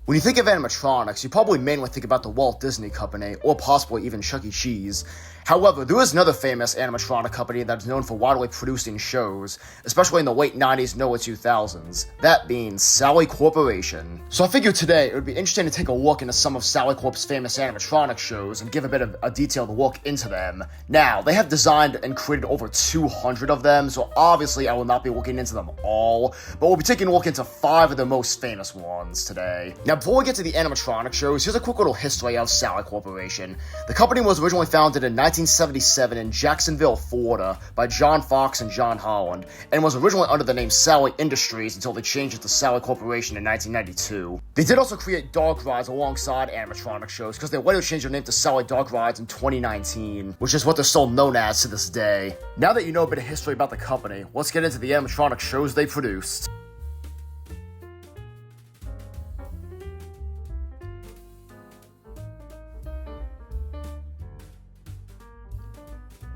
When you think of animatronics, you probably mainly think about the Walt Disney Company, or possibly even Chuck E. Cheese. However, there is another famous animatronic company that is known for widely producing shows, especially in the late 90s and early 2000s, that being Sally Corporation. So I figured today it would be interesting to take a look into some of SallyCorp's famous animatronic shows and give a bit of a detailed look into them. Now, they have designed and created over 200 of them, so obviously I will not be looking into them all, but we'll be taking a look into 5 of the most famous ones today. Now, before we get to the animatronic shows, here's a quick little history of Sally Corporation. The company was originally founded in 1977 in Jacksonville, Florida, by John Fox and John Holland, and was originally under the name Sally Industries until they changed it to Sally Corporation in 1992. They did also create dog rides alongside animatronic shows, because they later changed their name to Sally Dog Rides in 2019, which is what they're still known as to this day. Now that you know a bit of history about the company, let's get into the animatronic shows they produced.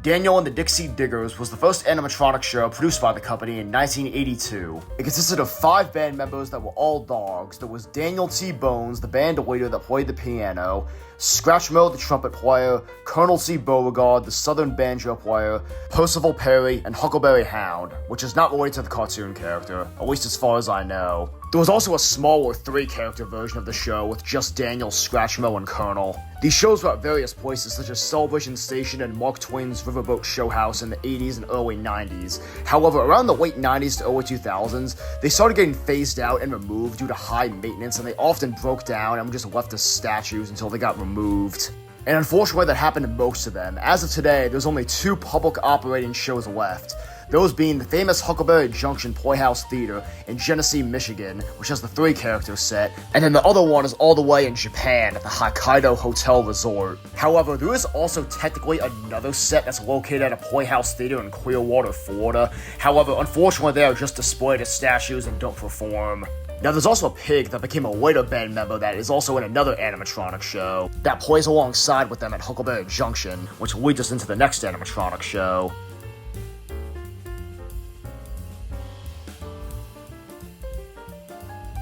Daniel and the Dixie Diggers was the first animatronic show produced by the company in 1982. It consisted of 5 band members that were all dogs. There was Daniel T. Bones, the band leader that played the piano, Scratchmo, the trumpet player, Colonel C. Beauregard, the southern banjo player, Percival Perry, and Huckleberry Hound, which is not related to the cartoon character, at least as far as I know. There was also a smaller 3-character version of the show with just Daniel, Scratchmo, and Colonel. These shows were at various places such as Celebration Station and Mark Twain's Riverboat Showhouse in the 80s and early 90s. However, around the late 90s to early 2000s, they started getting phased out and removed due to high maintenance, and they often broke down and were just left as statues until they got removed. And unfortunately, that happened to most of them. As of today, there's only 2 public operating shows left. Those being the famous Huckleberry Junction Playhouse Theater in Genesee, Michigan, which has the 3-character set, and then the other one is all the way in Japan at the Hokkaido Hotel Resort. However, there is also technically another set that's located at a Playhouse Theater in Clearwater, Florida. However, unfortunately, they are just displayed as statues and don't perform. Now, there's also a pig that became a later band member that is also in another animatronic show that plays alongside with them at Huckleberry Junction, which leads us into the next animatronic show.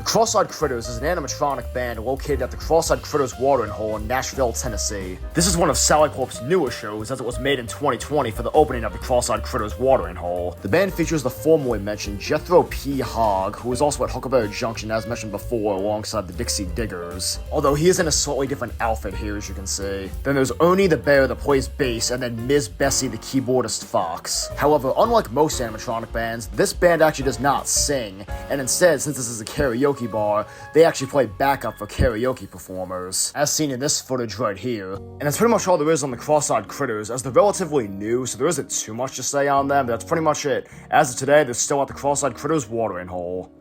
Cross-Eyed Critters is an animatronic band located at the Cross-Eyed Critters Watering Hole in Nashville, Tennessee. This is one of SallyCorp's newer shows, as it was made in 2020 for the opening of the Cross-Eyed Critters Watering Hole. The band features the formerly mentioned Jethro P. Hogg, who is also at Huckleberry Junction as mentioned before alongside the Dixie Diggers, although he is in a slightly different outfit here as you can see. Then there's Ernie the Bear that plays bass, and then Ms. Bessie the keyboardist Fox. However, unlike most animatronic bands, this band actually does not sing, and instead, since this is a karaoke bar, they actually play backup for karaoke performers, as seen in this footage right here. And that's pretty much all there is on the Cross-Eyed Critters, as they're relatively new, so there isn't too much to say on them, but that's pretty much it. As of today, they're still at the Cross-Eyed Critters Watering Hole.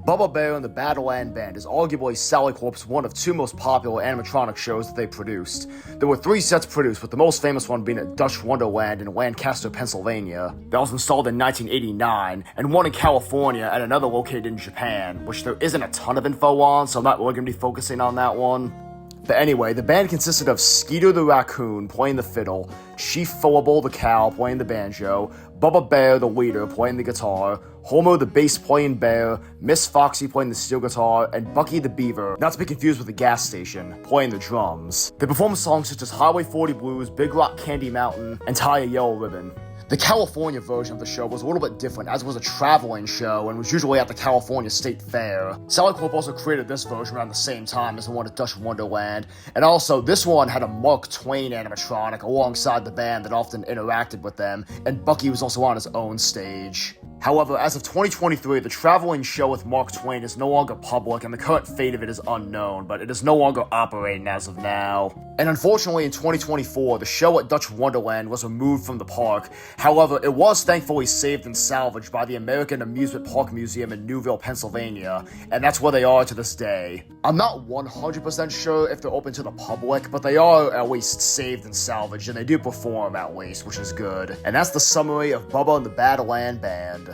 Bubba Bear and the Badland Band is arguably SallyCorp's one of 2 most popular animatronic shows that they produced. There were 3 sets produced, with the most famous one being at Dutch Wonderland in Lancaster, Pennsylvania. That was installed in 1989, and one in California and another located in Japan, which there isn't a ton of info on, so I'm not really going to be focusing on that one. But anyway, the band consisted of Skeeter the Raccoon playing the fiddle, Chief Fillable the Cow playing the banjo, Bubba Bear the leader playing the guitar, Homer the bass playing bear, Miss Foxy playing the steel guitar, and Bucky the Beaver, not to be confused with the gas station, playing the drums. They performed songs such as Highway 40 Blues, Big Rock Candy Mountain, and Tie a Yellow Ribbon. The California version of the show was a little bit different, as it was a traveling show and was usually at the California State Fair. SallyCorp also created this version around the same time as the one at Dutch Wonderland, and also this one had a Mark Twain animatronic alongside the band that often interacted with them, and Bucky was also on his own stage. However, as of 2023, the traveling show with Mark Twain is no longer public, and the current fate of it is unknown, but it is no longer operating as of now. And unfortunately, in 2024, the show at Dutch Wonderland was removed from the park. However, it was thankfully saved and salvaged by the American Amusement Park Museum in Newville, Pennsylvania, and that's where they are to this day. I'm not 100% sure if they're open to the public, but they are at least saved and salvaged, and they do perform at least, which is good. And that's the summary of Bubba and the Badland Band.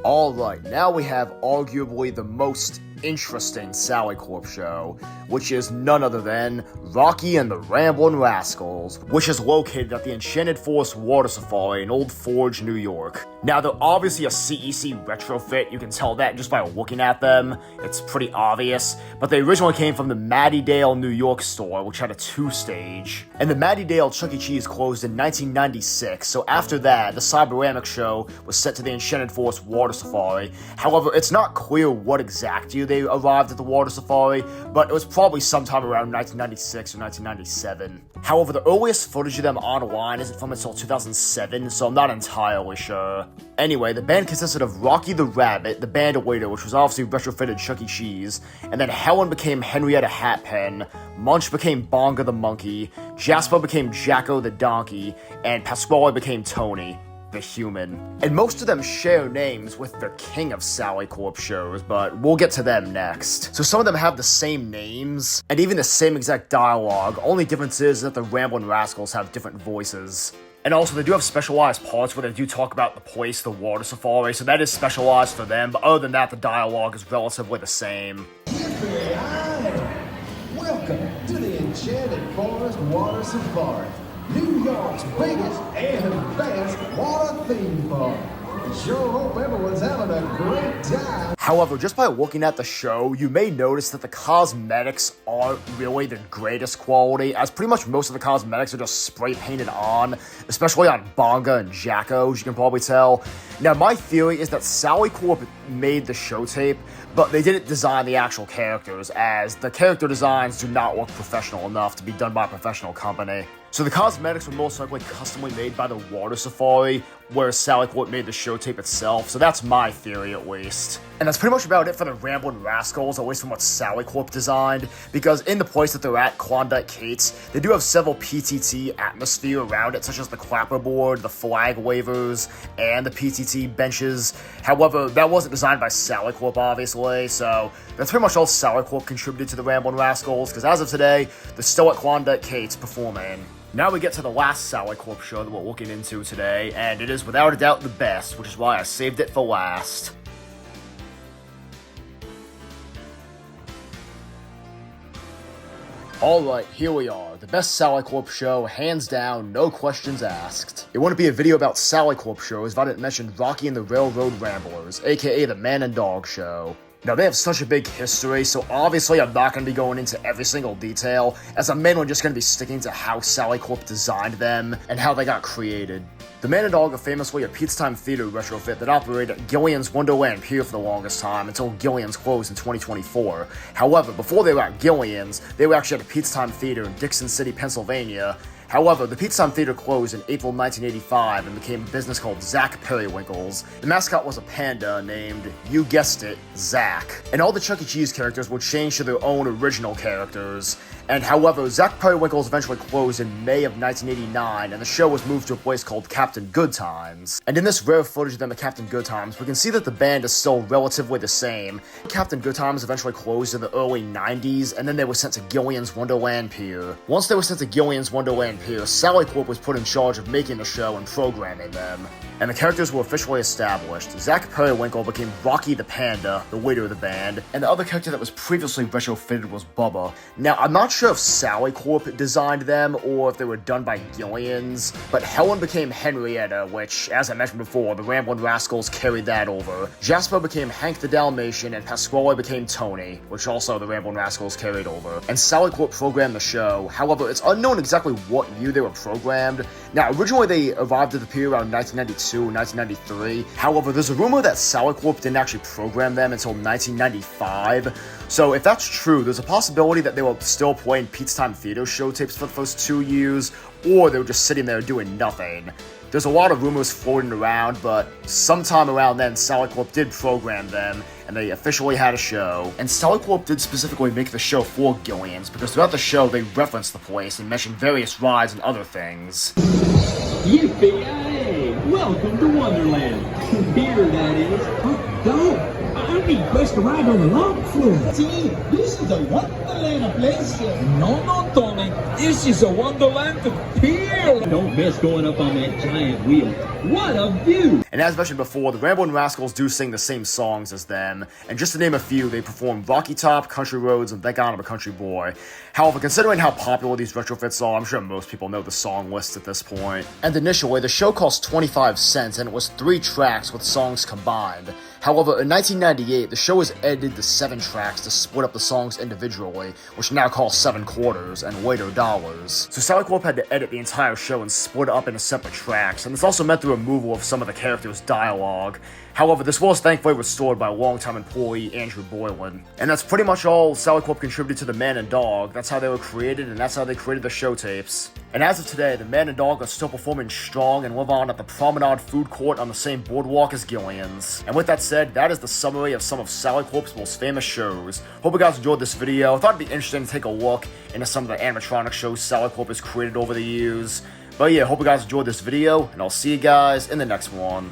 Alright, now we have arguably the most interesting SallyCorp show, which is none other than Rocky and the Ramblin' Rascals, which is located at the Enchanted Forest Water Safari in Old Forge, New York. Now, they're obviously a CEC retrofit, you can tell that just by looking at them, it's pretty obvious, but they originally came from the Mattydale, New York store, which had a 2-stage. And the Mattydale Chuck E. Cheese closed in 1996, so after that, the Cyberamic show was set to the Enchanted Forest Water Safari. However, it's not clear what exact year they arrived at the Water Safari, but it was probably sometime around 1996 or 1997. However, the earliest footage of them online isn't from until 2007, so I'm not entirely sure. Anyway, the band consisted of Rocky the Rabbit, the band leader, which was obviously retrofitted Chuck E. Cheese, and then Helen became Henrietta Hatpen, Munch became Bonga the Monkey, Jasper became Jacko the Donkey, and Pasquale became Tony the Human. And most of them share names with the king of SallyCorp shows, but we'll get to them next. So some of them have the same names, and even the same exact dialogue, only difference is that the Ramblin' Rascals have different voices. And also, they do have specialized parts where they do talk about the place, the water safari, so that is specialized for them, but other than that, the dialogue is relatively the same. Welcome to the Enchanted Forest Water Safari, New York's biggest and best water theme park. I sure hope everyone's having a great time. However, just by looking at the show, you may notice that the cosmetics aren't really the greatest quality, as pretty much most of the cosmetics are just spray painted on, especially on Bonga and Jacko, as you can probably tell. Now, my theory is that SallyCorp made the show tape, but they didn't design the actual characters, as the character designs do not look professional enough to be done by a professional company. So the cosmetics were most likely customly made by the Water Safari, whereas SallyCorp made the show tape itself, so that's my theory at least. And that's pretty much about it for the Ramblin' Rascals, at least from what SallyCorp designed, because in the place that they're at, Klondike Kate's, they do have several PTT atmosphere around it, such as the clapperboard, the flag wavers, and the PTT benches. However, that wasn't designed by SallyCorp, obviously, so that's pretty much all SallyCorp contributed to the Ramblin' Rascals, because as of today, they're still at Klondike Kate's performing. Now we get to the last SallyCorp show that we're looking into today, and it is without a doubt the best, which is why I saved it for last. Alright, here we are, the best SallyCorp show, hands down, no questions asked. It wouldn't be a video about SallyCorp shows if I didn't mention Rocky and the Railroad Ramblers, aka the Man and Dog Show. Now, they have such a big history, so obviously I'm not going to be going into every single detail, as I'm mainly just going to be sticking to how SallyCorp designed them and how they got created. The Man and Dog are famously a Pete's-Time Theater retrofit that operated at Gillian's Wonderland Pier for the longest time until Gillian's closed in 2024. However, before they were at Gillian's, they were actually at a Pete's-Time Theater in Dixon City, Pennsylvania. However, the Pete's-Time Theater closed in April 1985 and became a business called Zack Periwinkles. The mascot was a panda named, you guessed it, Zack. And all the Chuck E. Cheese characters would change to their own original characters. And however, Zack Periwinkles eventually closed in May of 1989, and the show was moved to a place called Captain Goodtimes. And in this rare footage of them at Captain Goodtimes, we can see that the band is still relatively the same. Captain Goodtimes eventually closed in the early 90s, and then they were sent to Gillian's Wonderland Pier. Once they were sent to Gillian's Wonderland Pier, SallyCorp was put in charge of making the show and programming them. And the characters were officially established. Zack Periwinkle became Rocky the Panda, the leader of the band, and the other character that was previously retrofitted was Bubba. Now, I'm not sure if SallyCorp designed them or if they were done by Gillian's, but Helen became Henrietta, which, as I mentioned before, the Ramblin' Rascals carried that over. Jasper became Hank the Dalmatian, and Pasquale became Tony, which also the Ramblin' Rascals carried over. And SallyCorp programmed the show. However, it's unknown exactly what year they were programmed. Now, originally they arrived at the pier around 1992 or 1993. However, there's a rumor that SallyCorp didn't actually program them until 1995. So if that's true, there's a possibility that they were still playing Pete's-Time Theater show tapes for the first 2 years, or they were just sitting there doing nothing. There's a lot of rumors floating around, but sometime around then, SallyCorp did program them, and they officially had a show. And SallyCorp did specifically make the show for Gillian's, because throughout the show, they referenced the place and mentioned various rides and other things. Yippee-yay! Welcome to Wonderland. Here, that is. Oh, dog! I need best to ride on the lava floor. See, this is the Wonderland a place. No, Tony. This is a wonderland of pure. Don't miss going up on that giant wheel. What a view! And as mentioned before, the Ramblin' Rascals do sing the same songs as them, and just to name a few, they perform Rocky Top, Country Roads, and Thank God I'm a Country Boy. However, considering how popular these retrofits are, I'm sure most people know the song list at this point. And initially, the show cost 25 cents, and it was 3 tracks with songs combined. However, in 1998, the show was edited to 7 tracks to split up the songs individually, which now cost 7 quarters and later dollars. So SallyCorp had to edit the entire show and split it up into separate tracks, and this also meant the removal of some of the characters' dialogue. However, this was thankfully restored by longtime employee Andrew Boylan. And that's pretty much all SallyCorp contributed to the Man and Dog. That's how they were created, and that's how they created the show tapes. And as of today, the Man and Dog are still performing strong and live on at the Promenade Food Court on the same boardwalk as Gillian's. And with that said, that is the summary of some of SallyCorp's most famous shows. Hope you guys enjoyed this video. I thought it'd be interesting to take a look into some of the animatronic shows SallyCorp has created over the years. But yeah, hope you guys enjoyed this video, and I'll see you guys in the next one.